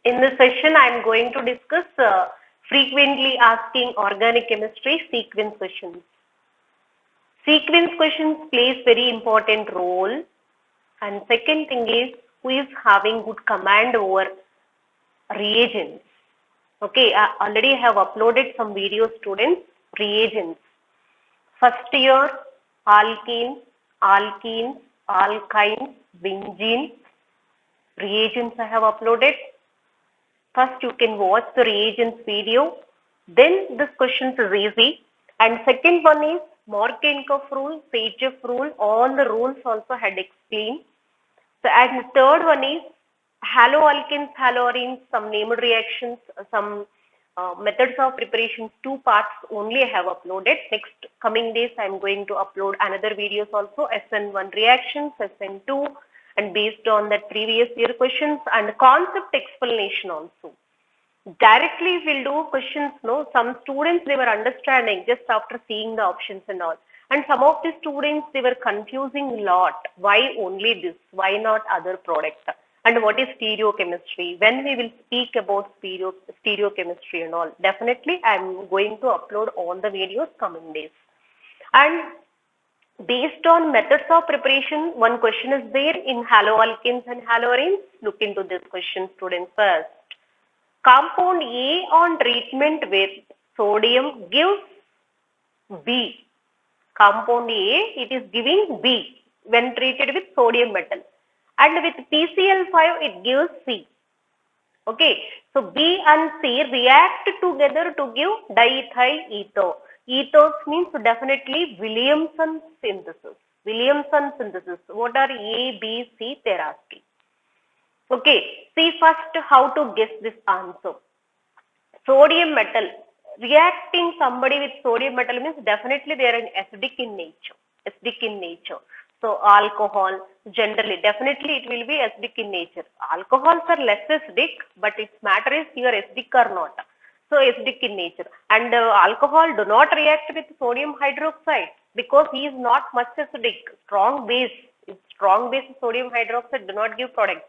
In this session, I am going to discuss frequently asking organic chemistry sequence questions. Sequence questions plays very important role, and second thing is who is having good command over reagents. Okay, I already have uploaded some videos, students. Reagents. First year, alkenes, alkenes, alkynes, benzene. Reagents I have uploaded. First, you can watch the reagents video. Then this question is easy. And second one is Markovnikov rule, Sagev rule. All the rules also had explained. So, and the third one is haloalkanes, haloarenes, some named reactions, some methods of preparation. Two parts only I have uploaded. Next coming days I am going to upload another videos also. SN1 reactions, SN2, and based on that previous year questions and concept explanation also. Directly we'll do questions, no, some students they were understanding just after seeing the options and all, and some of the students they were confusing a lot. Why only this, why not other product, and what is stereochemistry, when we will speak about stereochemistry and all. Definitely I'm going to upload all the videos coming days. And based on methods of preparation, one question is there in haloalkanes and haloarenes. Look into this question, students. First, compound A on treatment with sodium gives B. Compound A, it is giving B when treated with sodium metal. And with PCl5, it gives C. Okay, so B and C react together to give diethyl ether. Ethers means definitely Williamson synthesis. Williamson synthesis. What are A, B, C? They are asking. Okay, see first how to guess this answer. Sodium metal. Reacting somebody with sodium metal means definitely they are acidic in nature. Acidic in nature. So alcohol, generally, definitely it will be acidic in nature. Alcohols are less acidic, but its matter is you are acidic or not. So acidic in nature. And alcohol do not react with sodium hydroxide because he is not much acidic. Strong base. Strong base sodium hydroxide do not give products.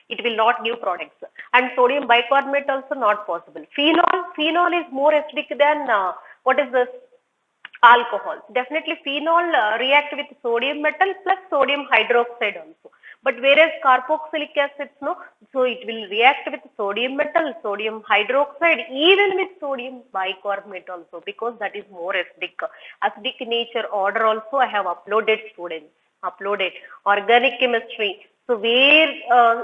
It will not give products. And sodium bicarbonate also not possible. Phenol is more acidic than what is this? Alcohol. Definitely phenol react with sodium metal plus sodium hydroxide also. But whereas carboxylic acids, no, so it will react with sodium metal, sodium hydroxide, even with sodium bicarbonate also, because that is more acidic. Acidic nature order also I have uploaded, students. Uploaded. Organic chemistry. So where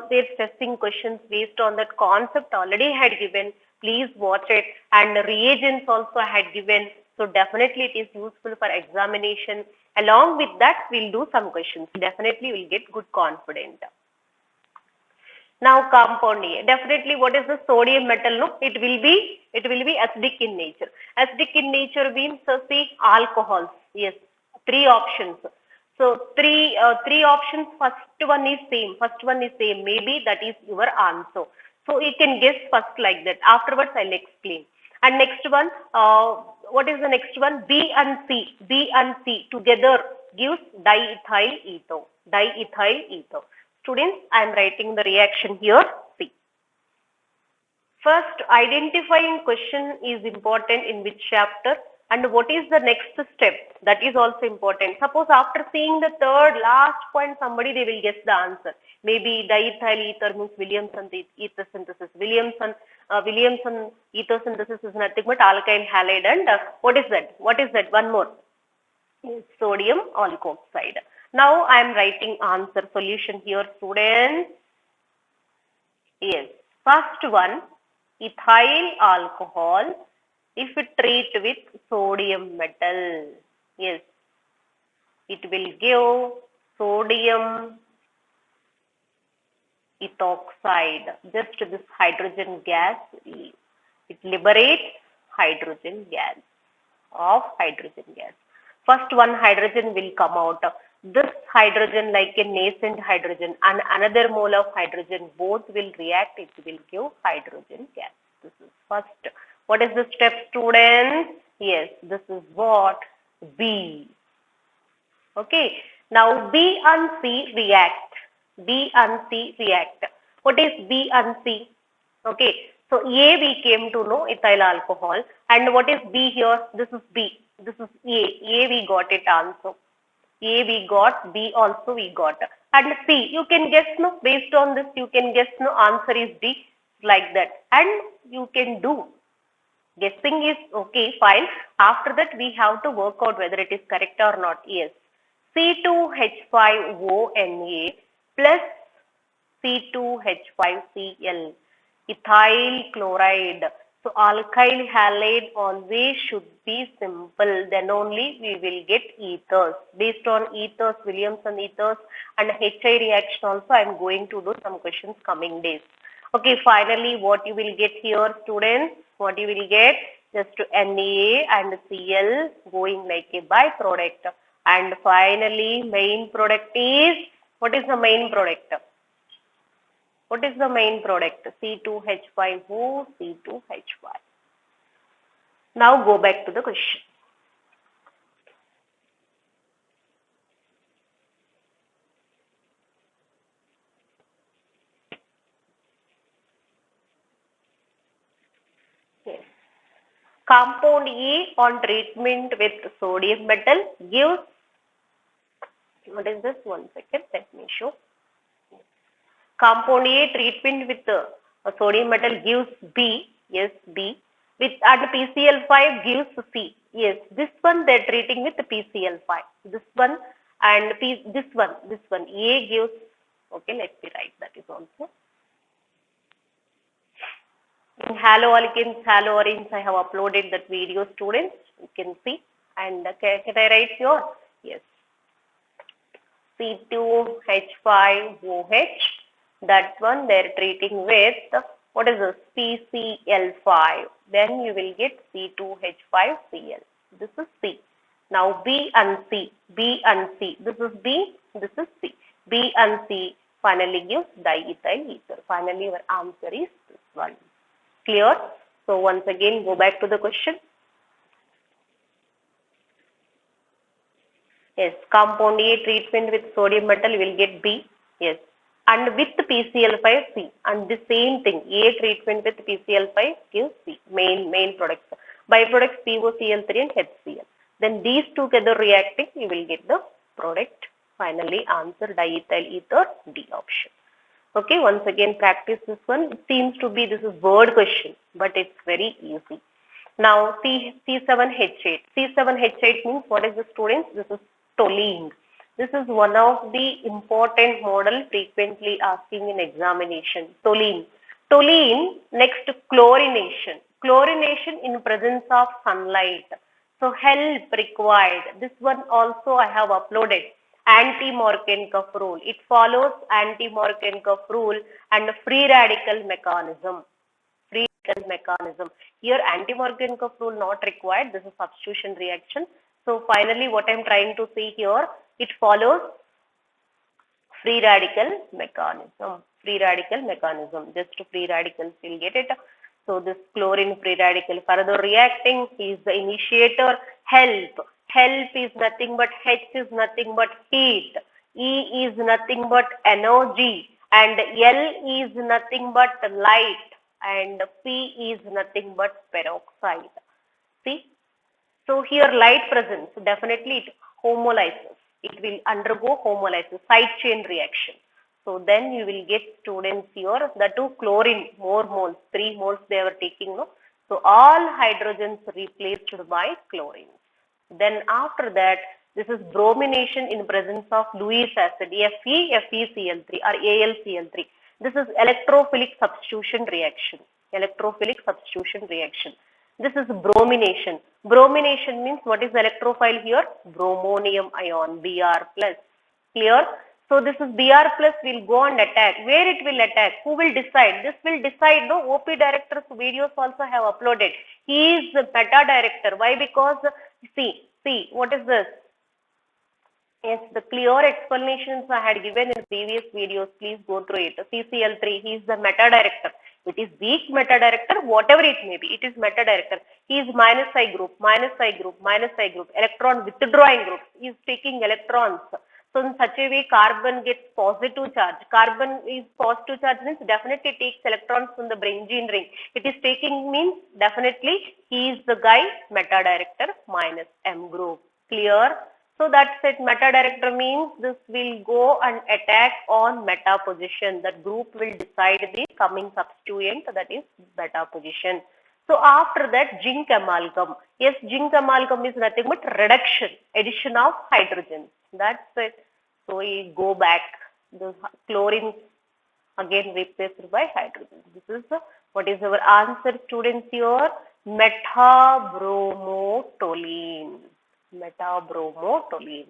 they're testing questions based on that concept already had given. Please watch it. And reagents also had given. So definitely it is useful for examination. Along with that, we'll do some questions. Definitely we'll get good confidence. Now compound A. Definitely what is the sodium metal? No, it will be acidic in nature. Acidic in nature means see alcohols. Yes, three options. So three options. First one is same. Maybe that is your answer. So you can guess first like that. Afterwards I'll explain. And next one, what is the next one? B and C. B and C together gives diethyl ether. Diethyl ether. Students, I am writing the reaction here. See. First, identifying question is important in which chapter, and what is the next step? That is also important. Suppose after seeing the third last point, somebody they will guess the answer. Maybe diethyl ether means Williamson ether synthesis. Williamson ether synthesis is nothing but alkyl halide, and what is that? What is that? One more. Sodium alkoxide. Now I am writing answer solution here, students. Yes. First one, ethyl alcohol if it treat with sodium metal. Yes. It will give sodium ethoxide. Just this hydrogen gas. It liberates hydrogen gas of hydrogen gas. First one hydrogen will come out. This hydrogen like a nascent hydrogen and another mole of hydrogen both will react. It will give hydrogen gas. This is first. What is the step, students? Yes, this is what? B. Okay. Now B and C react. B and C react. What is B and C? Okay, so A we came to know ethyl alcohol, and what is B here? This is B. This is A. A we got it also. A we got, B also we got. And C, you can guess no, based on this, you can guess no, answer is D, like that. And you can do. Guessing is okay, fine. After that, we have to work out whether it is correct or not. Yes. C2H5ONA plus C2H5Cl, ethyl chloride. So alkyl halide always should be simple. Then only we will get ethers. Based on ethers, Williamson ethers and HI reaction also, I am going to do some questions coming days. Okay, finally, what you will get here, students? What you will get? Just Na and Cl going like a byproduct. And finally, main product is, what is the main product? What is the main product? C2H5O, C2H5. Now go back to the question. Yes. Compound E on treatment with sodium metal gives, what is this? 1 second, let me show. Compound A treatment with sodium metal gives B, yes, B. With and PCl5 gives C. Yes, this one they're treating with PCl5. This one and this one. A gives, okay, let me write that is also. In haloalkanes, haloarenes, I have uploaded that video, students. You can see. And can I write here? Yes. C2H5OH. That one they're treating with, what is this? PCl5. Then you will get C2H5Cl. This is C. Now B and C. B and C. This is B. This is C. B and C finally gives diethyl ether. Finally, your answer is this one. Clear? So once again, go back to the question. Yes, compound A treatment with sodium metal will get B. Yes, and with PCl5 C. And the same thing, A treatment with PCl5 gives C. Main products. Byproducts POCl3 and HCl. Then these together reacting, you will get the product. Finally, answer diethyl ether, D option. Okay, once again practice this one. It seems to be, this is word question, but it's very easy. Now C7H8. C7H8 means, what is the, students? This is toluene. This is one of the important model frequently asking in examination. Toluene. Toluene, next chlorination. Chlorination in presence of sunlight. So help required. This one also I have uploaded. Anti-Markovnikov rule. It follows anti-Markovnikov rule and free radical mechanism. Free radical mechanism. Here anti-Markovnikov rule not required. This is substitution reaction. So finally what I am trying to say here, it follows free radical mechanism. Free radical mechanism. Just free radicals will get it. So this chlorine free radical further reacting is the initiator. Help. Help is nothing but, H is nothing but heat. E is nothing but energy. And L is nothing but light. And P is nothing but peroxide. See? So here light presence, definitely it homolysis. It will undergo homolysis, side chain reaction. So then you will get, students here, the two chlorine, more moles, 3 moles they were taking. No? So all hydrogens replaced by chlorine. Then after that, this is bromination in presence of Lewis acid, FeCl3 or AlCl3. This is electrophilic substitution reaction. Electrophilic substitution reaction. This is bromination. Bromination means, what is electrophile here? Bromonium ion, Br plus. Clear? So this is Br plus will go and attack. Where it will attack? Who will decide? This will decide. No, OP director's videos also have uploaded. He is the beta director. Why? Because see, what is this? Yes, the clear explanations I had given in previous videos. Please go through it. CCl3, he is the meta director. It is weak meta director, whatever it may be. It is meta director. He is minus I group, minus I group, minus I group. Electron withdrawing group. He is taking electrons. So in such a way, carbon gets positive charge. Carbon is positive charge means definitely takes electrons from the benzene ring. It is taking means definitely he is the guy meta director minus M group. Clear? So that's it. Meta director means this will go and attack on meta position. That group will decide the coming substituent, that is beta position. So after that, zinc amalgam. Yes, zinc amalgam is nothing but reduction, addition of hydrogen. That's it. So we go back. The chlorine again replaced by hydrogen. This is what is our answer, students here? Metabromotoluene. Metabromotoluene.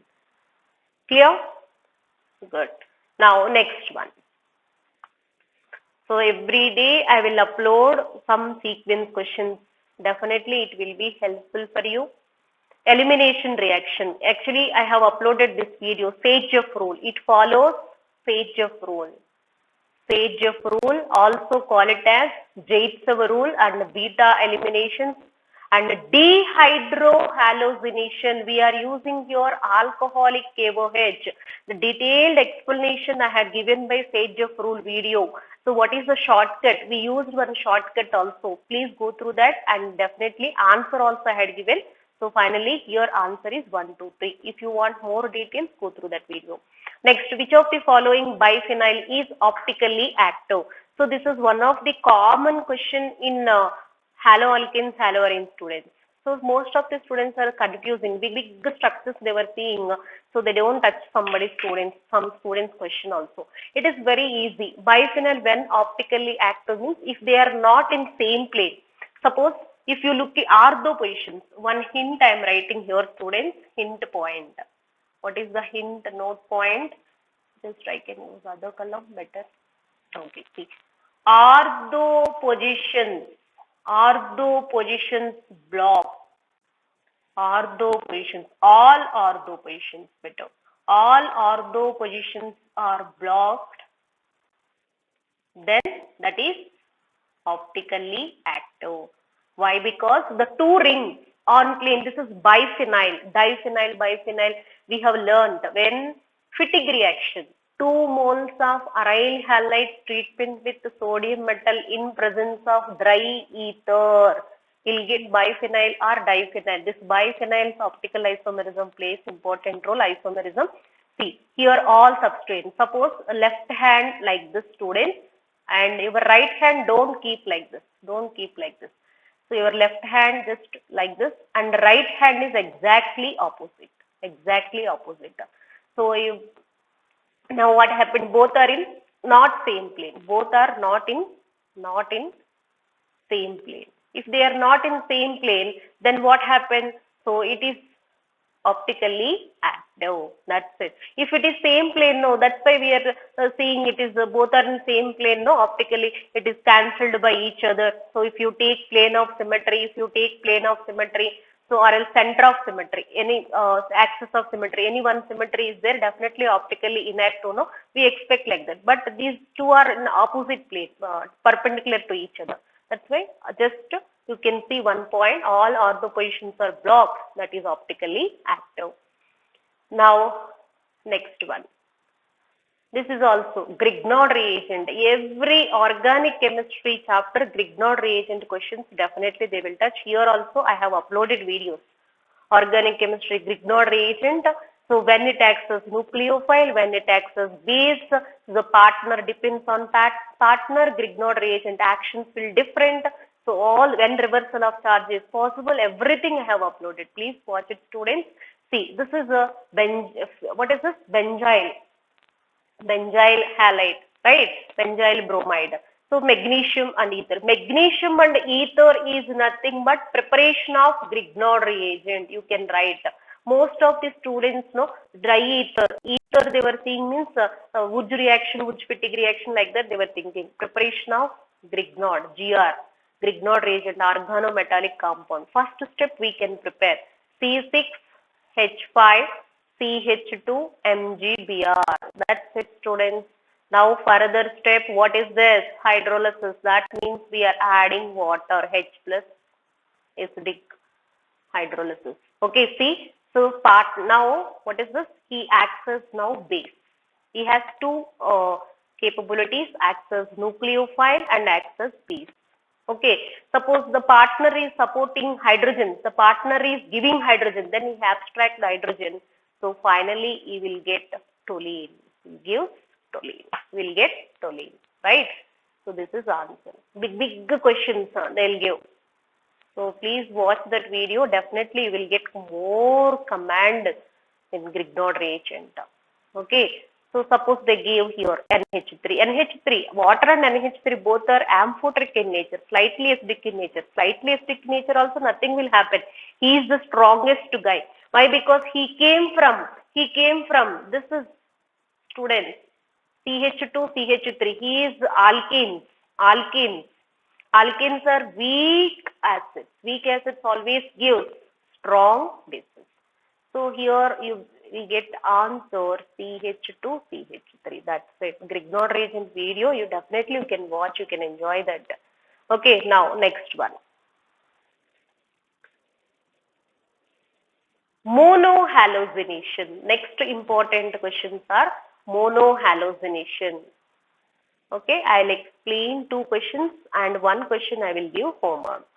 Clear? Good. Now next one. So every day I will upload some sequence questions. Definitely it will be helpful for you. Elimination reaction. Actually, I have uploaded this video, Sagejeff rule. It follows Sagejeff rule. Sagejeff rule, also call it as Zaitsev rule, and beta eliminations and dehydrohallucination. We are using your alcoholic KOH. The detailed explanation I had given by Sagejeff rule video. So what is the shortcut? We used one shortcut also. Please go through that, and definitely answer also I had given. So finally your answer is 1, 2, 3. If you want more details, go through that video. Next, which of the following biphenyl is optically active? So this is one of the common question in haloalkanes, haloarenes students. So most of the students are confusing. Big structures they were seeing, so they don't touch some students question also. It is very easy. Biphenyl when optically active means if they are not in same plane. Suppose if you look at ortho positions, one hint I am writing here, students, hint point. What is the hint note point? Just I can use other color better. Okay, see. Ortho positions block. Ortho positions, all ortho positions better. All ortho positions are blocked. Then that is optically active. Why? Because the two rings on plane, this is biphenyl, diphenyl, biphenyl. We have learned when Fittig reaction, 2 moles of aryl halide treatment with sodium metal in presence of dry ether, you'll get biphenyl or diphenyl. This biphenyl's optical isomerism plays important role. Isomerism. See, here all substrates. Suppose left hand like this, student, and your right hand don't keep like this. Don't keep like this. So your left hand just like this, and right hand is exactly opposite. Exactly opposite. So now what happened? Both are in not same plane. Both are not in same plane. If they are not in same plane, then what happens? So it is optically active. That's it. If it is same plane, no, that's why we are seeing it is both are in same plane, no, optically it is cancelled by each other. So if you take plane of symmetry, so or else center of symmetry, any axis of symmetry, any one symmetry is there, definitely optically inactive, no, we expect like that. But these two are in opposite plane, perpendicular to each other. That's why just you can see one point, all ortho positions are blocked, that is optically active. Now next one. This is also Grignard reagent. Every organic chemistry chapter Grignard reagent questions definitely they will touch. Here also I have uploaded videos. Organic chemistry Grignard reagent. So when it acts as nucleophile, when it acts as base, the partner depends on partner. Grignard reagent actions will different. So all when reversal of charge is possible, everything I have uploaded. Please watch it, students. See, this is a what is this? Benzyl halide, right? Benzyl bromide. So magnesium and ether. Magnesium and ether is nothing but preparation of Grignard reagent. You can write. Most of the students know dry ether. Ether they were seeing means Woods reaction, Woods-Fittig reaction, like that they were thinking. Preparation of Grignard, GR. Grignard reagent, organometallic compound. First step we can prepare C6H5 CH2 MgBr. That's it, students. Now further step, what is this? Hydrolysis. That means we are adding water, H plus acidic hydrolysis. Okay, see. So part now, what is this? he acts as now base. He has two capabilities, acts as nucleophile and acts as base. Okay, suppose the partner is supporting hydrogen, the partner is giving hydrogen, then he abstracts the hydrogen. So finally, he will get toluene. He gives toluene. Will get toluene, right? So this is answer. Big questions they'll give. So please watch that video. Definitely you will get more command in Grignard reagent. Okay. So suppose they give here NH3. NH3, water and NH3 both are amphoteric in nature, slightly acidic in nature. Slightly acidic nature also nothing will happen. He is the strongest guy. Why? Because he came from, this is students, CH2, CH3. He is alkenes. Alkenes are weak acids. Weak acids always give strong bases. So here you will get answer CH2, CH3. That's it. Grignard reagent video, you can watch, you can enjoy that. Okay, now next one. Monohalogenation. Next important questions are monohalogenation. Okay, I'll explain two questions and one question I will give homework.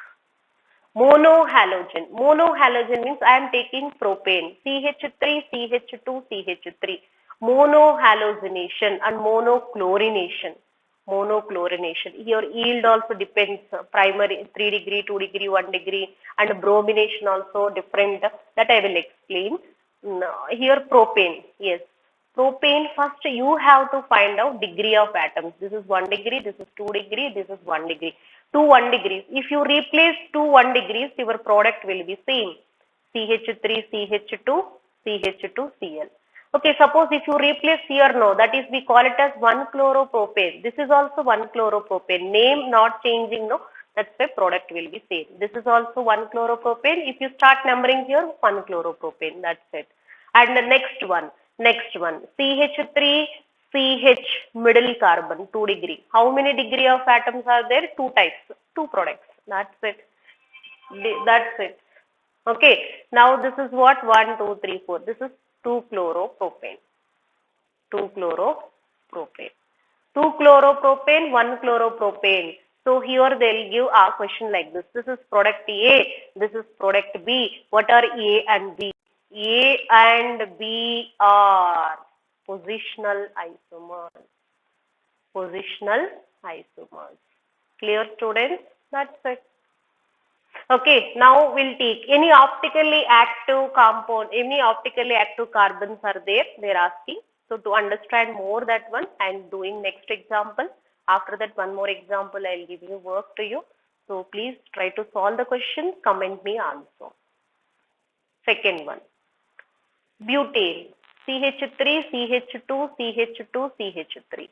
Monohalogen. Monohalogen means I am taking propane, CH3, CH2, CH3. Monohalogenation and monochlorination. Here yield also depends, primary 3 degree, 2 degree, 1 degree, and bromination also different. That I will explain. Here propane, yes. Propane, first you have to find out degree of atoms. This is 1 degree, this is 2 degree, this is 1 degree. 2 1 degrees. If you replace 2 1 degrees, your product will be same. CH3, CH2, CH2, Cl. Okay, suppose if you replace here, no, that is we call it as 1-chloropropane. This is also 1-chloropropane. Name not changing, no. That's why product will be same. This is also 1-chloropropane. If you start numbering here, 1-chloropropane. That's it. And the next one, CH3, CH middle carbon, 2 degree. How many degree of atoms are there? 2 types, 2 products. That's it. That's it. Okay. Now this is what? 1, 2, 3, 4. This is 2-chloropropane. 2-chloropropane. 2-chloropropane, 1-chloropropane. So here they'll give a question like this. This is product A. This is product B. What are A and B? A and B are positional isomers. Positional isomers. Clear, students? That's it. Okay, now we'll take any optically active compound, any optically active carbons are there, they're asking. So to understand more that one, I'm doing next example. After that, one more example, I'll give you work to you. So please try to solve the question, comment me answer. Second one, butane, CH3, CH2, CH2, CH3.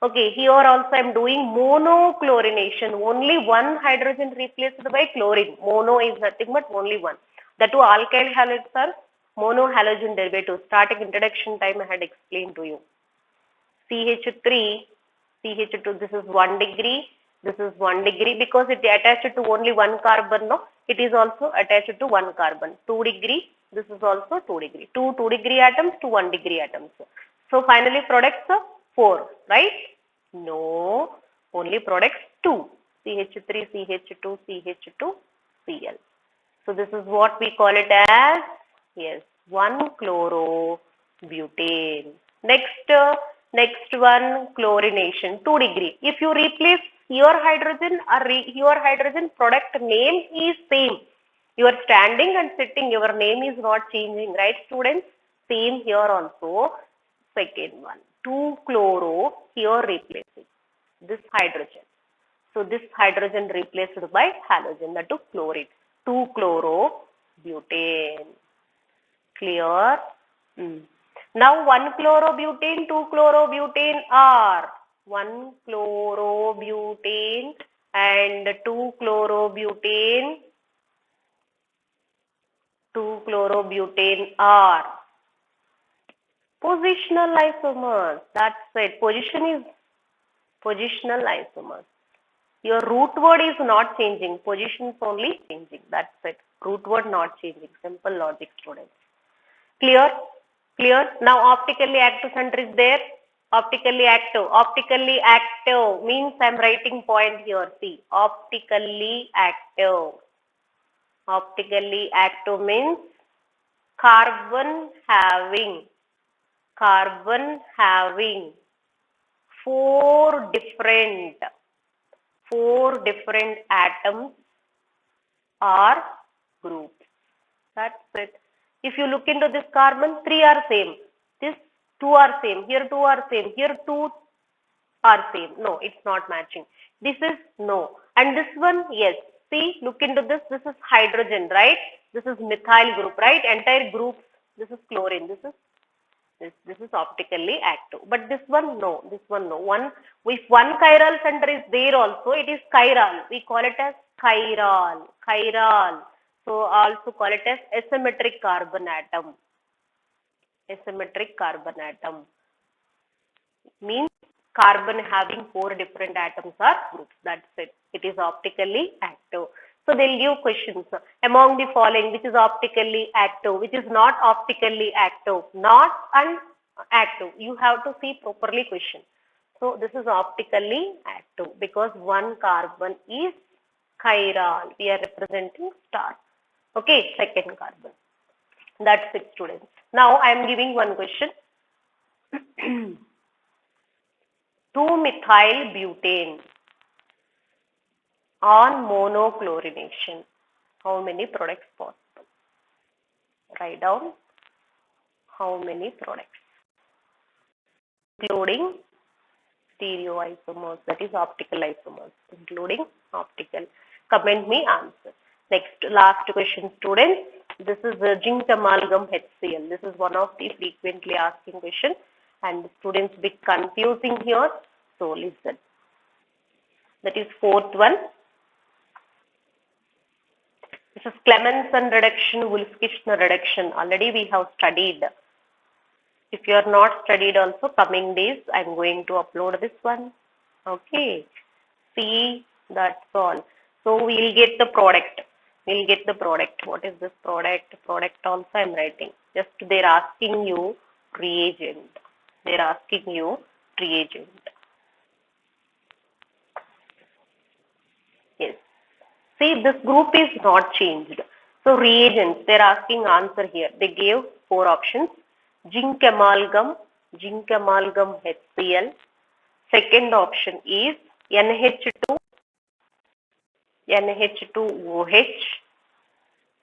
Okay, here also I am doing monochlorination. Only one hydrogen replaced by chlorine. Mono is nothing but only one. The two alkyl halides are monohalogen derivatives. Starting introduction time I had explained to you. CH3, CH2, this is 1 degree. This is 1 degree because it is attached to only one carbon. No, it is also attached to one carbon. 2 degree. This is also 2 degree. 2 2-degree atoms, 2 1-degree atoms. So finally products are 4, right? No, only products 2. CH3, CH2, CH2, Cl. So this is what we call it as, yes, 1-chlorobutane. Next one, chlorination, 2 degree. If you replace your hydrogen or your hydrogen, product name is same. You are standing and sitting, your name is not changing, right, students? Same here also. Second one, 2-chloro, here replacing this hydrogen. So this hydrogen replaced by halogen, that is chlorine. 2-chlorobutane. Clear? Now 1-chlorobutane, 2-chlorobutane are 1-chlorobutane and 2-chlorobutane. 2-chlorobutane are positional isomers. That's it. Position is positional isomers. Your root word is not changing. Position is only changing. That's it. Root word not changing. Simple logic, students. Clear? Clear? Now optically active center is there. Optically active. Optically active means I'm writing point here. See, optically active. Optically active means carbon having four different atoms or groups. That's it. If you look into this carbon, three are same. This two are same. Here two are same. Here two are same. No, it's not matching. This is no. And this one, yes. See, look into this. This is hydrogen, right? This is methyl group, right? Entire group. This is chlorine. This is optically active. But this one, no. This one, no. If one chiral center is there also, it is chiral. We call it as chiral. Chiral. So also call it as asymmetric carbon atom. Asymmetric carbon atom means carbon having four different atoms or groups. That's it. It is optically active. So they'll give questions among the following, which is optically active, which is not optically active, not active. You have to see properly question. So this is optically active because one carbon is chiral. We are representing star. Okay, second carbon. That's it, students. Now I am giving one question. 2-methyl-butane on monochlorination. How many products possible? Write down how many products, including stereoisomers, that is optical isomers, including optical. Comment me answer. Next, last question, students. This is the zinc amalgam HCl. This is one of the frequently asking question, and students bit confusing here. So listen. That is fourth one. This is Clemmensen reduction, Wolff-Kishner reduction. Already we have studied. If you are not studied also, coming days I am going to upload this one. Okay. See, that's all. So we will get the product. We'll get the product. What is this product? Product also I am writing. Just they're asking you reagent. They're asking you reagent. Yes. See, this group is not changed. So reagents, they're asking answer here. They gave four options. Zinc amalgam HCl. Second option is NH2OH.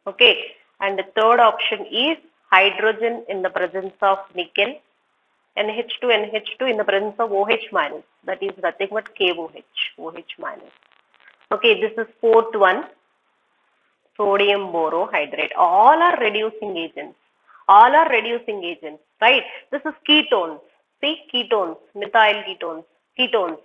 Okay. And the third option is hydrogen in the presence of nickel. NH2 in the presence of OH minus. That is nothing but KOH, OH minus. Okay, this is fourth one, sodium borohydride. All are reducing agents. All are reducing agents, right? This is ketones. See, ketones, methyl ketones.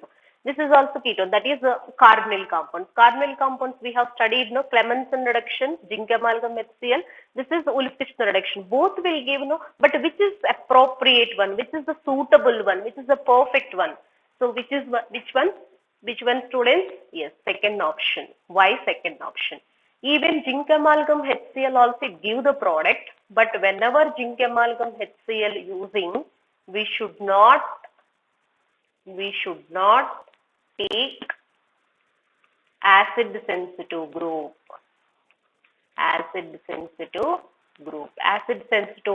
This is also ketone. That is carbonyl compounds. Carbonyl compounds we have studied, no, Clemmensen reduction, zinc amalgam HCl. This is Wolff-Kishner reduction. Both will give, no, but which is appropriate one? Which is the suitable one? Which is the perfect one? So which one? Which one, students? Yes, second option. Why second option? Even zinc amalgam HCl also give the product, but whenever zinc amalgam HCl using, we should not take acid sensitive group. Acid sensitive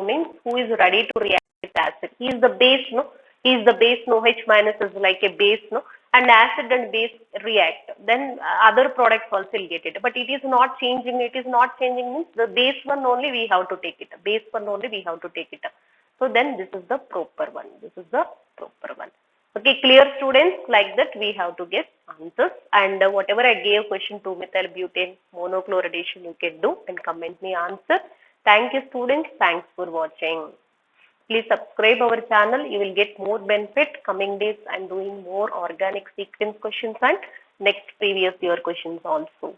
means who is ready to react with acid. He is the base, no? He is the base, no? H minus is like a base, no? And acid and base react. Then other products also will get it. But it is not changing. It is not changing means the base one only we have to take it. Base one only we have to take it. So then this is the proper one. Okay, clear, students? Like that we have to get answers, and whatever I gave question 2-methyl-butane monochlorination you can do and comment me answer. Thank you, students. Thanks for watching. Please subscribe our channel. You will get more benefit. Coming days I am doing more organic sequence questions and next previous year questions also.